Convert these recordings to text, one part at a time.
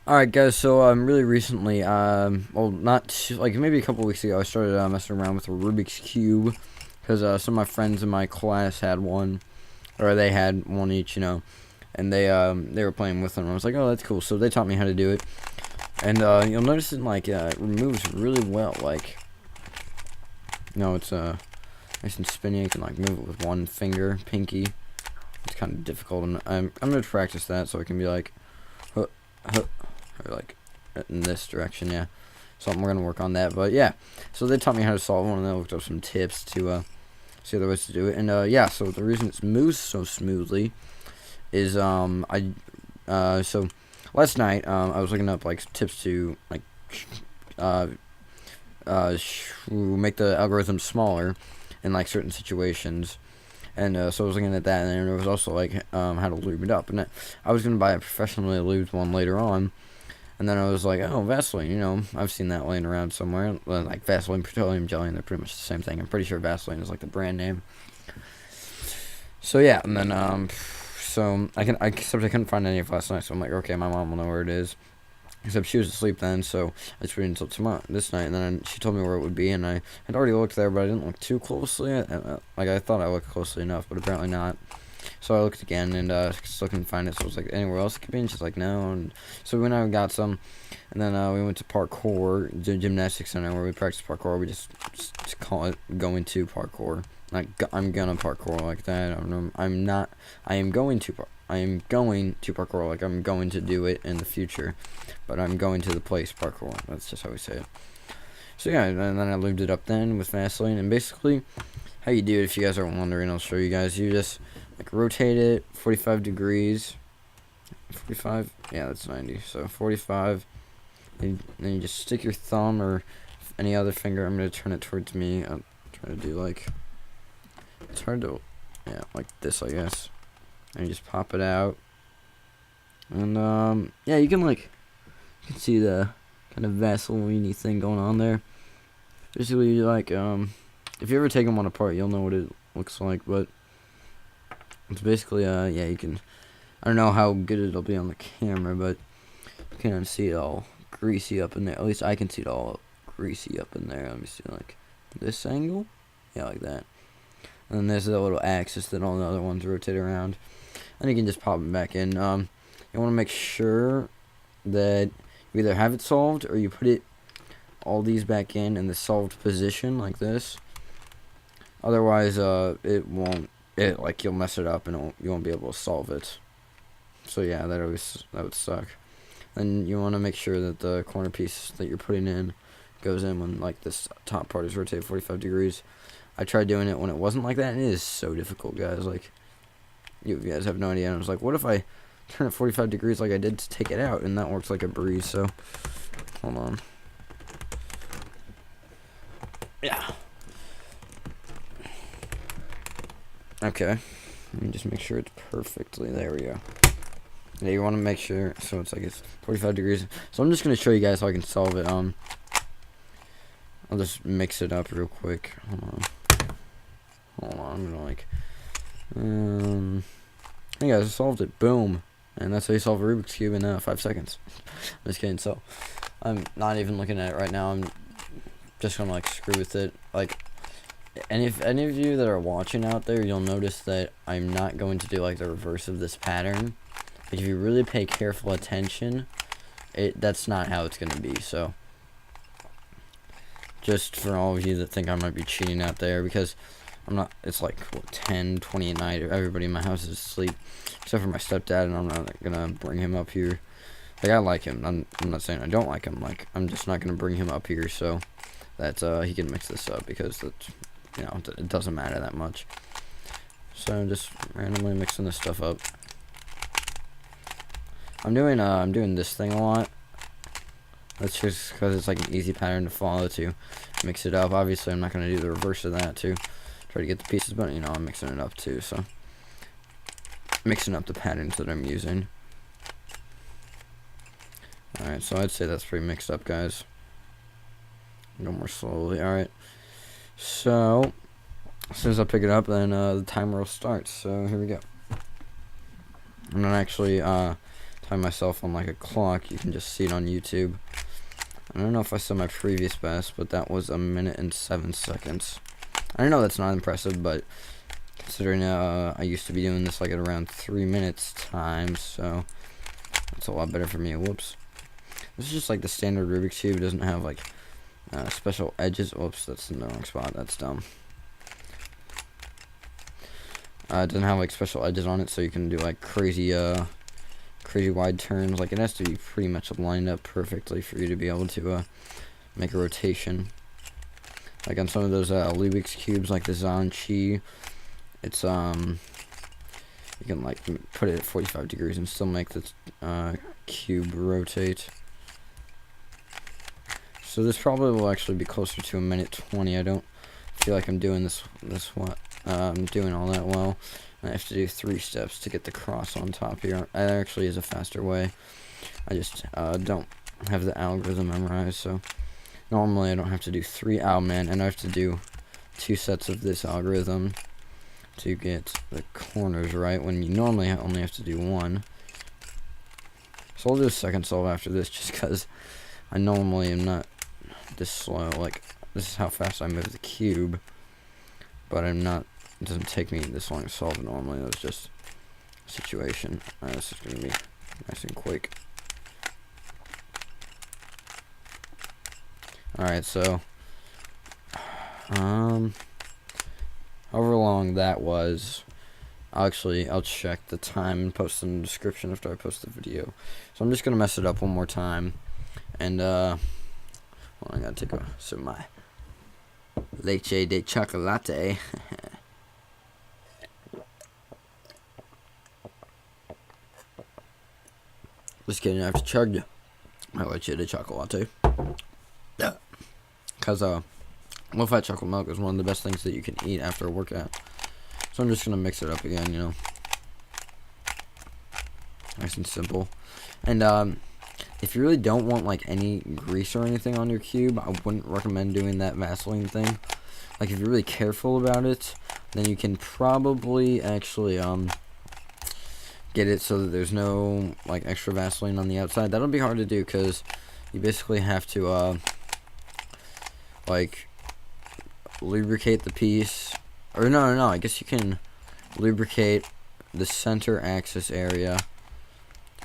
Alright guys, so really recently, well not like maybe a couple weeks ago, I started messing around with a Rubik's Cube, because some of my friends in my class had one, or they had one each, and they were playing with them. I was like, oh, that's cool. So they taught me how to do it, and you'll notice it it moves really well. Like, it's nice and spinny. You can like move it with one finger, pinky. It's kind of difficult, and I'm gonna practice that so it can be like, huh, huh, or like in this direction, yeah. So we're gonna work on that, but yeah. So they taught me how to solve one, and I looked up some tips to see other ways to do it, and yeah. So the reason it moves so smoothly is so last night I was looking up like tips to like make the algorithm smaller in like certain situations. And so I was looking at that, and then there was also like how to lube it up. And I was gonna buy a professionally lubed one later on, and then I was like, oh, Vaseline, I've seen that laying around somewhere, like Vaseline petroleum jelly, and they're pretty much the same thing. I'm pretty sure Vaseline is like the brand name. So yeah, and then so except I couldn't find any of last night. So I'm like, okay, my mom will know where it is. Except she was asleep then, so I just waited until this night, and then she told me where it would be, and I had already looked there, but I didn't look too closely. Like, I thought I looked closely enough, but apparently not. So I looked again, and still couldn't find it, so I was like, anywhere else it could be? And she's like, no. And so we went out and got some, and then we went to parkour, the gymnastics center, where we practice parkour. We just call it going to parkour. Like, I'm gonna parkour like that. I am going to parkour like I'm going to do it in the future, but I'm going to the place parkour. That's just how we say it. So yeah, and then I lubed it up then with Vaseline, and basically how you do it, if you guys are wondering, I'll show you guys. You just like rotate it 45 degrees. 45? Yeah, that's 90. So 45, and then you just stick your thumb or any other finger. I'm gonna turn it towards me. I'm trying to do like, it's hard to, yeah, like this, I guess. And you just pop it out, and yeah, you can see the kind of Vaseline-y thing going on there. Basically, like if you ever taken one apart, you'll know what it looks like. But it's basically yeah, you can. I don't know how good it'll be on the camera, but you can see it all greasy up in there. At least I can see it all greasy up in there. Let me see, like this angle, yeah, like that. And then there's the little axis that all the other ones rotate around. And you can just pop it back in. You want to make sure that you either have it solved or you put all these back in the solved position like this. Otherwise, it won't. You'll mess it up and you won't be able to solve it. So yeah, that would suck. Then you want to make sure that the corner piece that you're putting in goes in when like this top part is rotated 45 degrees. I tried doing it when it wasn't like that, and it is so difficult, guys. Like, you guys have no idea. And I was like, what if I turn it 45 degrees like I did to take it out? And that works like a breeze, so hold on. Yeah. Okay. Let me just make sure it's perfectly. There we go. Yeah, you want to make sure, so it's 45 degrees. So I'm just going to show you guys how I can solve it. I'll just mix it up real quick. Hold on, I'm gonna hey guys, I solved it. Boom. And that's how you solve a Rubik's Cube in 5 seconds. I'm just kidding. So I'm not even looking at it right now. I'm just gonna screw with it. And if any of you that are watching out there, you'll notice that I'm not going to do the reverse of this pattern. If you really pay careful attention, that's not how it's gonna be. So just for all of you that think I might be cheating out there, because I'm not. It's what, 10, 20 at night. Everybody in my house is asleep, except for my stepdad, and I'm not gonna bring him up here. I like him. I'm not saying I don't like him. I'm just not gonna bring him up here so that he can mix this up, because it doesn't matter that much. So I'm just randomly mixing this stuff up. I'm doing this thing a lot. That's just because it's an easy pattern to follow to mix it up. Obviously, I'm not gonna do the reverse of that too. Try to get the pieces, but I'm mixing it up too, so mixing up the patterns that I'm using. Alright, so I'd say that's pretty mixed up, guys. Go more slowly. Alright, so as soon as I pick it up, then the timer will start. So here we go. I'm gonna actually time myself on like a clock. You can just see it on YouTube. I don't know if I saw my previous best, but that was 1 minute and 7 seconds. I know that's not impressive, but considering I used to be doing this like at around 3 minutes time, so that's a lot better for me. Whoops. This is just like the standard Rubik's Cube. It doesn't have like special edges. Whoops, that's in the wrong spot. That's dumb. It doesn't have like special edges on it, so you can do like crazy wide turns. Like it has to be pretty much lined up perfectly for you to be able to make a rotation. Like on some of those Rubik's cubes, like the Zanchi, it's you can like put it at 45 degrees and still make the cube rotate. So this probably will actually be closer to 1 minute 20. I don't feel like I'm doing I'm doing all that well. I have to do 3 steps to get the cross on top here. That actually is a faster way. I just don't have the algorithm memorized, so normally I don't have to do 3. Oh man, and I have to do 2 sets of this algorithm to get the corners right, when you normally only have to do 1. So I'll do a second solve after this, just because I normally am not this slow. Like, this is how fast I move the cube, but I'm not. It doesn't take me this long to solve it normally. It was just a situation. This is gonna be nice and quick. Alright, so however long that was, I'll check the time and post in the description after I post the video. So I'm just gonna mess it up one more time, and well, I gotta take a sip of my leche de chocolate. Just kidding, I have to chug my leche de chocolate. Yeah. Because low-fat chocolate milk is one of the best things that you can eat after a workout. So I'm just going to mix it up again, you know. Nice and simple. And if you really don't want like any grease or anything on your cube, I wouldn't recommend doing that Vaseline thing. Like if you're really careful about it, then you can probably actually get it so that there's no like extra Vaseline on the outside. That'll be hard to do because you basically have to like lubricate the piece, or no, I guess you can lubricate the center axis area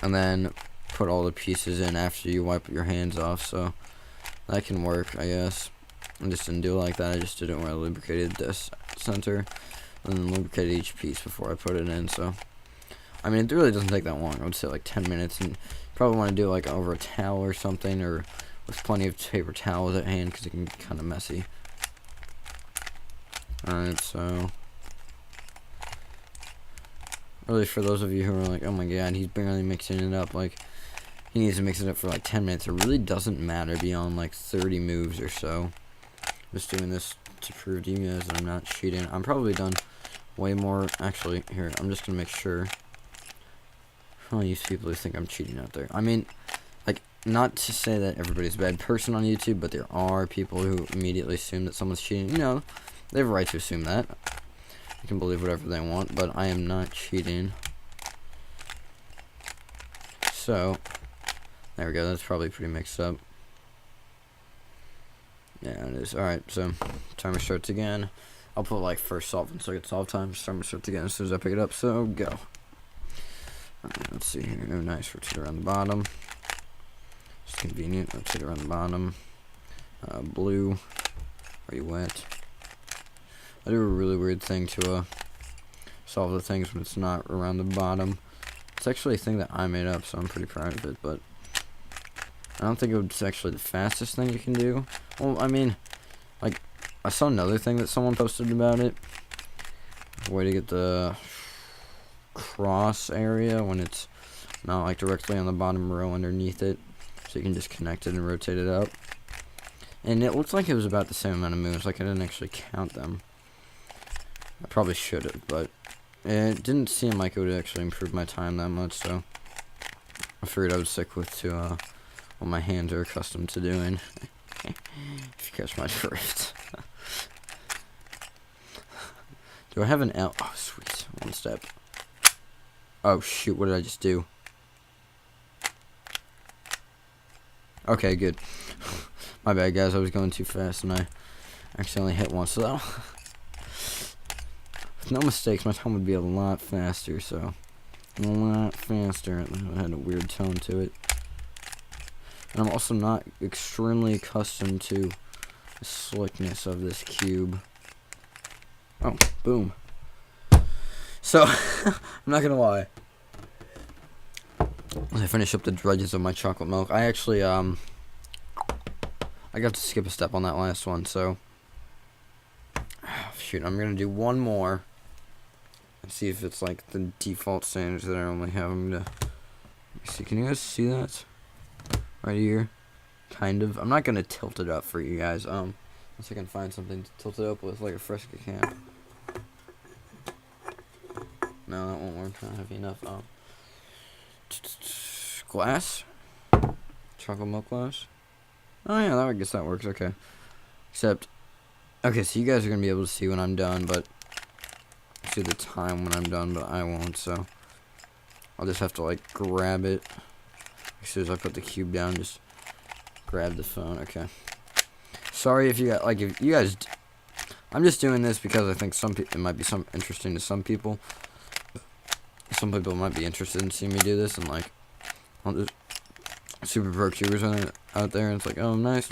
and then put all the pieces in after you wipe your hands off, so that can work, I guess. I just didn't do it like that. I just did it where I lubricated this center and then lubricated each piece before I put it in. So I mean, it really doesn't take that long. I would say like 10 minutes, and you probably want to do it like over a towel or something, or with plenty of paper towels at hand, because it can get kind of messy. Alright, so really, for those of you who are like, oh my god, he's barely mixing it up, like, he needs to mix it up for like 10 minutes. It really doesn't matter beyond like 30 moves or so. Just doing this to prove to you guys that I'm not cheating. I'm probably done way more. Actually, here, I'm just gonna make sure. All you people who think I'm cheating out there. I mean, like, not to say that everybody's a bad person on YouTube, but there are people who immediately assume that someone's cheating. You know, they have a right to assume that. You can believe whatever they want, but I am not cheating. So, there we go. That's probably pretty mixed up. Yeah, it is. Alright, so timer starts again. I'll put like first solve and second solve time. Timer starts again as soon as I pick it up, so go. Alright, let's see here. Oh, nice. Rotate around the bottom. It's convenient. Rotate around the bottom. Blue. Are you wet? I do a really weird thing to solve the things when it's not around the bottom. It's actually a thing that I made up, so I'm pretty proud of it, but I don't think it's actually the fastest thing you can do. Well, I mean, like, I saw another thing that someone posted about it. A way to get the cross area when it's not, like, directly on the bottom row underneath it. So you can just connect it and rotate it up. And it looks like it was about the same amount of moves. Like, I didn't actually count them. I probably should have, but it didn't seem like it would actually improve my time that much, so I figured I would stick with what my hands are accustomed to doing. If you catch my drift. Do I have an L? Oh, sweet. One step. Oh, shoot. What did I just do? Okay, good. My bad, guys. I was going too fast, and I accidentally hit once. So, with no mistakes, my time would be a lot faster. So, a lot faster. It had a weird tone to it. And I'm also not extremely accustomed to the slickness of this cube. Oh, boom. So, I'm not gonna lie. As I finish up the dregs of my chocolate milk, I actually, I got to skip a step on that last one, so. Shoot, I'm gonna do one more. And see if it's like the default standards that I normally have. I'm gonna. Let me see, can you guys see that? Right here? Kind of. I'm not gonna tilt it up for you guys. Unless I can find something to tilt it up with, like a Fresca camp. No, that won't work. Not heavy enough. Glass? Chocolate milk glass? Oh yeah, I guess that works. Okay. Except, okay, so you guys are gonna be able to see when I'm done, but see the time when I'm done, but I won't. So I'll just have to like grab it as soon as I put the cube down. Just grab the phone. Okay. Sorry if you got like if you guys. I'm just doing this because I think it might be interesting to some people. Some people might be interested in seeing me do this, and like, I'll just super pro tubers out there, and it's like, oh, nice,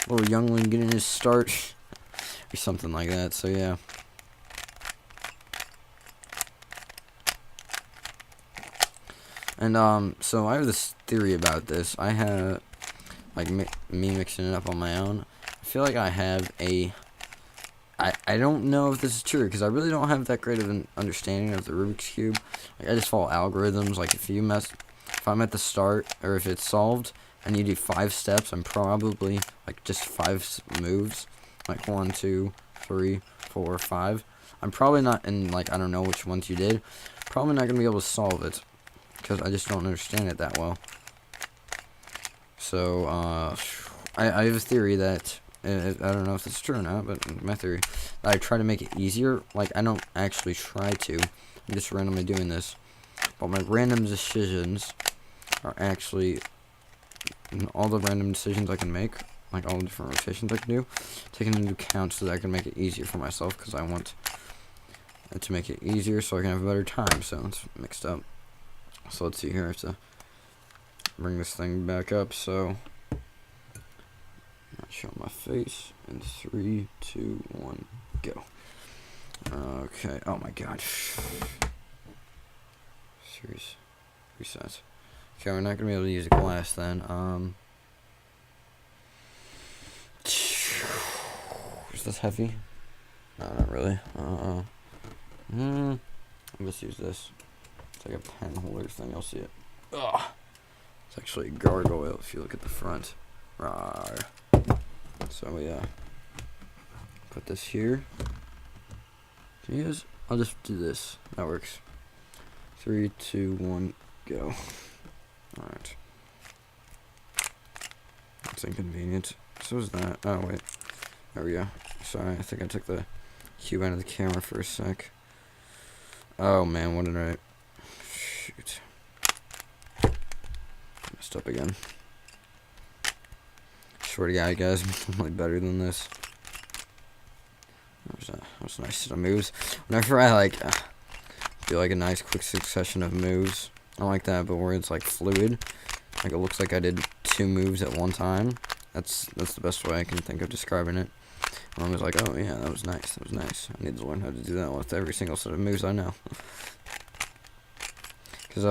little youngling getting his start, or something like that. So yeah. And so I have this theory about this. I have like me mixing it up on my own. I feel like I have a. I don't know if this is true, because I really don't have that great of an understanding of the Rubik's Cube. Like, I just follow algorithms. Like, if I'm at the start, or if it's solved, and you do 5 steps, I'm probably, like, just 5 moves. Like, 1, 2, 3, 4, 5. I'm probably not, and, like, I don't know which ones you did. Probably not going to be able to solve it, because I just don't understand it that well. So, I have a theory that. I don't know if it's true or not, but my theory, I try to make it easier. Like, I don't actually try to. I'm just randomly doing this. But my random decisions are actually all the random decisions I can make, like all the different rotations I can do, taken into account so that I can make it easier for myself, because I want to make it easier so I can have a better time. So it's mixed up. So let's see here. I have to bring this thing back up. So. Not show my face. In 3, 2, 1, go. Okay. Oh my god. Serious. Reset. Okay, we're not gonna be able to use a glass then. Is this heavy? No, not really. Let's use this. It's like a pen holder thing. You'll see it. Ugh. It's actually a gargoyle if you look at the front. Rawr. So yeah, put this here. I'll just do this. That works. 3, 2, 1, go. Alright. That's inconvenient. So is that. Oh wait. There we go. Sorry, I think I took the cube out of the camera for a sec. Oh man, what did I. Shoot. Messed up again. Swear to God, guys, I'm like better than this. That was a nice set of moves. Whenever I like do like a nice quick succession of moves, I like that. But where it's like fluid, like it looks like I did 2 moves at one time. That's the best way I can think of describing it. And I was like, oh yeah, that was nice. That was nice. I need to learn how to do that with every single set of moves I know. Cause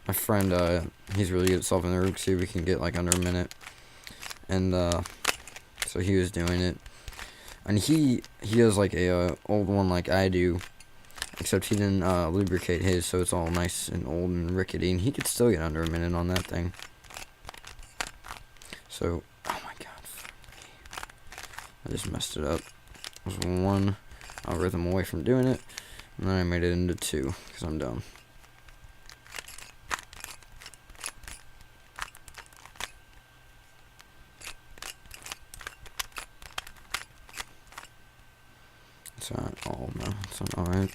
my friend he's really good at solving the Rubik's Cube. He can get like under a minute. And so he was doing it, and he has like a old one like I do, except he didn't lubricate his, so it's all nice and old and rickety, and he could still get under a minute on that thing. So, oh my god, I just messed it up. I was 1 algorithm away from doing it, and then I made it into 2 because I'm dumb. It's not all, no, it's not alright.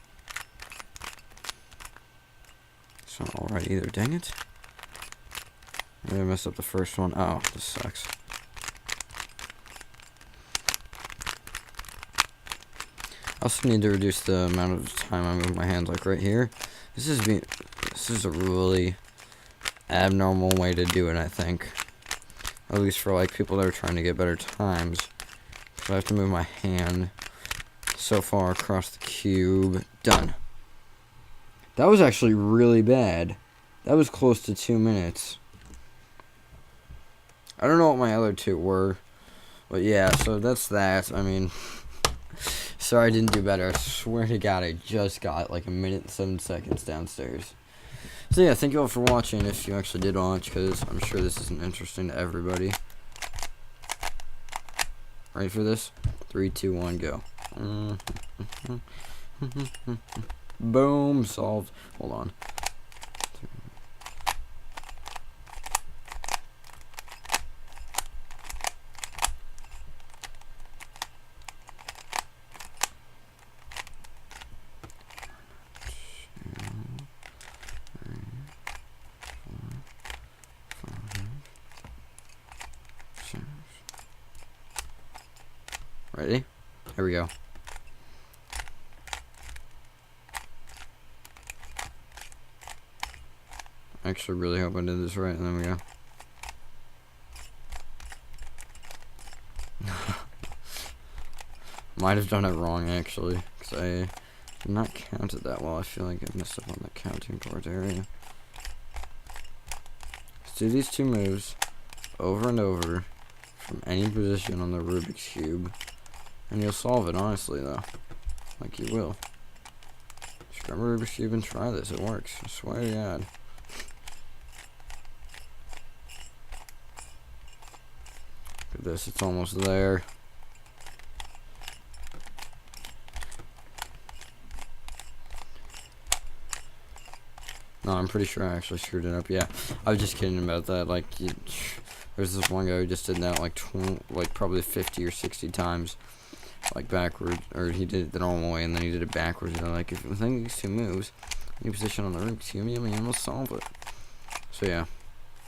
It's not alright either, dang it. I messed up the first one. Oh, this sucks. I also need to reduce the amount of time I move my hands, like right here. This is a really abnormal way to do it, I think. At least for like people that are trying to get better times. So I have to move my hand so far across the cube. Done. That was actually really bad. That was close to 2 minutes. I don't know what my other two were. But yeah, so that's that. I mean, sorry I didn't do better. I swear to God, I just got like 1 minute and 7 seconds downstairs. So yeah, thank you all for watching, if you actually did watch, because I'm sure this isn't interesting to everybody. Ready for this? 3, 2, 1, go. Boom, solved. Hold on. Ready? Here we go. I actually really hope I did this right, and there we go. Might have done it wrong, actually, because I did not count it that well. I feel like I messed up on the counting part area. Let's do these two moves over and over from any position on the Rubik's Cube. And you'll solve it, honestly, though. Like you will. Just grab a Rubik's Cube and try this. It works. I swear to God. Look at this. It's almost there. No, I'm pretty sure I actually screwed it up. Yeah, I was just kidding about that. Like, there's this one guy who just did that like probably 50 or 60 times. Like backward, or he did it the normal way and then he did it backwards. And like, if within these two moves, any position on the Rubik's Cube, you will solve it. So yeah,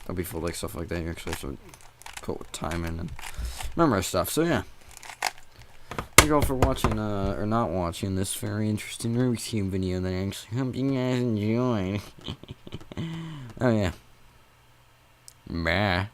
that'll be full like stuff like that. You actually have to put time in and memorize stuff. So yeah, thank you all for watching, or not watching this very interesting Rubik's Cube video that I actually hope you guys enjoyed. Oh yeah, bye.